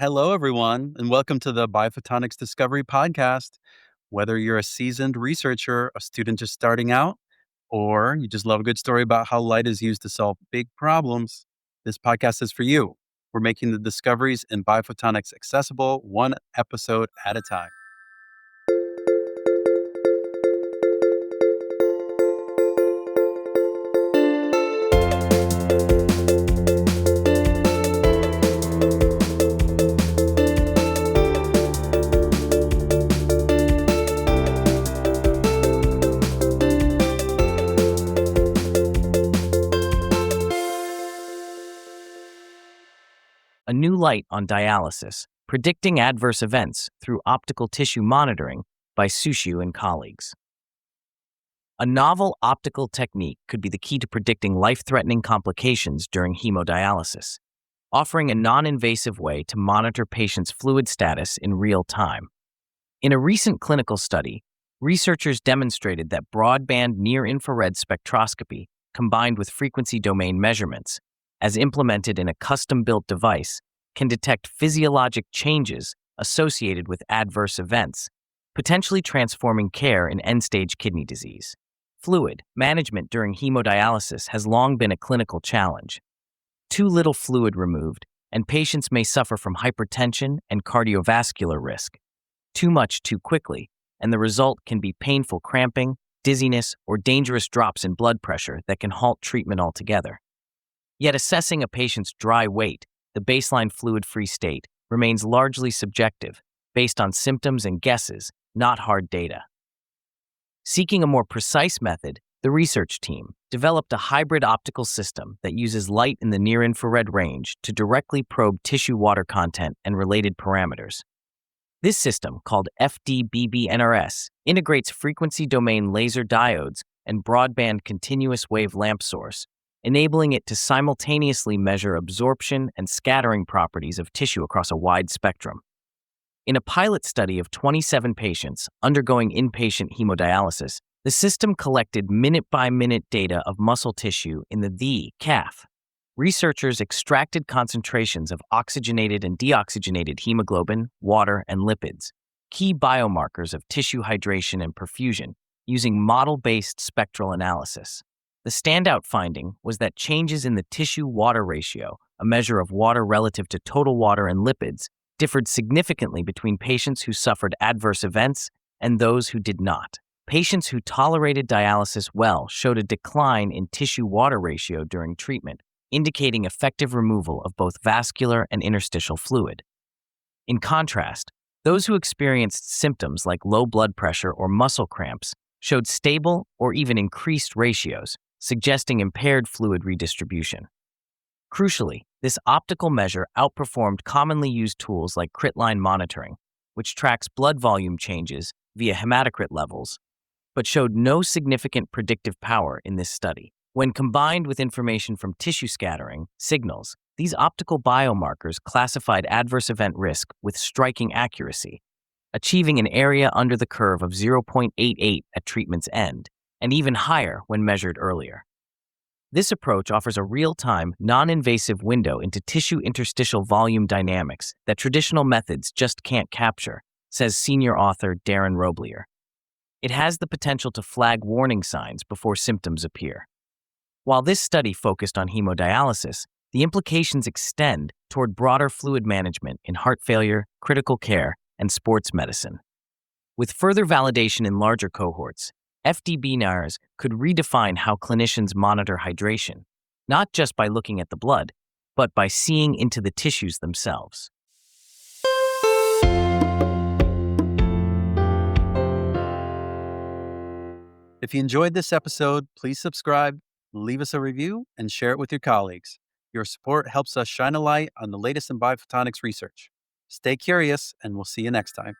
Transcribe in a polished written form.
Hello, everyone, and welcome to the Biophotonics Discovery Podcast. Whether you're a seasoned researcher, a student just starting out, or you just love a good story about how light is used to solve big problems, this podcast is for you. We're making the discoveries in biophotonics accessible one episode at a time. A new light on dialysis, predicting adverse events through optical tissue monitoring by Sushu and colleagues. A novel optical technique could be the key to predicting life-threatening complications during hemodialysis, offering a non-invasive way to monitor patients' fluid status in real time. In a recent clinical study, researchers demonstrated that broadband near-infrared spectroscopy, combined with frequency domain measurements, as implemented in a custom-built device, can detect physiologic changes associated with adverse events, potentially transforming care in end-stage kidney disease. Fluid management during hemodialysis has long been a clinical challenge. Too little fluid removed, and patients may suffer from hypertension and cardiovascular risk. Too much too quickly, and the result can be painful cramping, dizziness, or dangerous drops in blood pressure that can halt treatment altogether. Yet assessing a patient's dry weight, the baseline fluid-free state, remains largely subjective, based on symptoms and guesses, not hard data. Seeking a more precise method, the research team developed a hybrid optical system that uses light in the near-infrared range to directly probe tissue water content and related parameters. This system, called FDBB-NRS, integrates frequency domain laser diodes and broadband continuous wave lamp source, enabling it to simultaneously measure absorption and scattering properties of tissue across a wide spectrum. In a pilot study of 27 patients undergoing inpatient hemodialysis, the system collected minute-by-minute data of muscle tissue in the calf. Researchers extracted concentrations of oxygenated and deoxygenated hemoglobin, water, and lipids, key biomarkers of tissue hydration and perfusion, using model-based spectral analysis. The standout finding was that changes in the tissue-water ratio, a measure of water relative to total water and lipids, differed significantly between patients who suffered adverse events and those who did not. Patients who tolerated dialysis well showed a decline in tissue-water ratio during treatment, indicating effective removal of both vascular and interstitial fluid. In contrast, those who experienced symptoms like low blood pressure or muscle cramps showed stable or even increased ratios, suggesting impaired fluid redistribution. Crucially, this optical measure outperformed commonly used tools like critline monitoring, which tracks blood volume changes via hematocrit levels, but showed no significant predictive power in this study. When combined with information from tissue scattering signals, these optical biomarkers classified adverse event risk with striking accuracy, achieving an area under the curve of 0.88 at treatment's end, and even higher when measured earlier. This approach offers a real-time, non-invasive window into tissue interstitial volume dynamics that traditional methods just can't capture, says senior author Darren Roblier. It has the potential to flag warning signs before symptoms appear. While this study focused on hemodialysis, the implications extend toward broader fluid management in heart failure, critical care, and sports medicine. With further validation in larger cohorts, FDB-NRS could redefine how clinicians monitor hydration, not just by looking at the blood, but by seeing into the tissues themselves. If you enjoyed this episode, please subscribe, leave us a review, and share it with your colleagues. Your support helps us shine a light on the latest in biophotonics research. Stay curious, and we'll see you next time.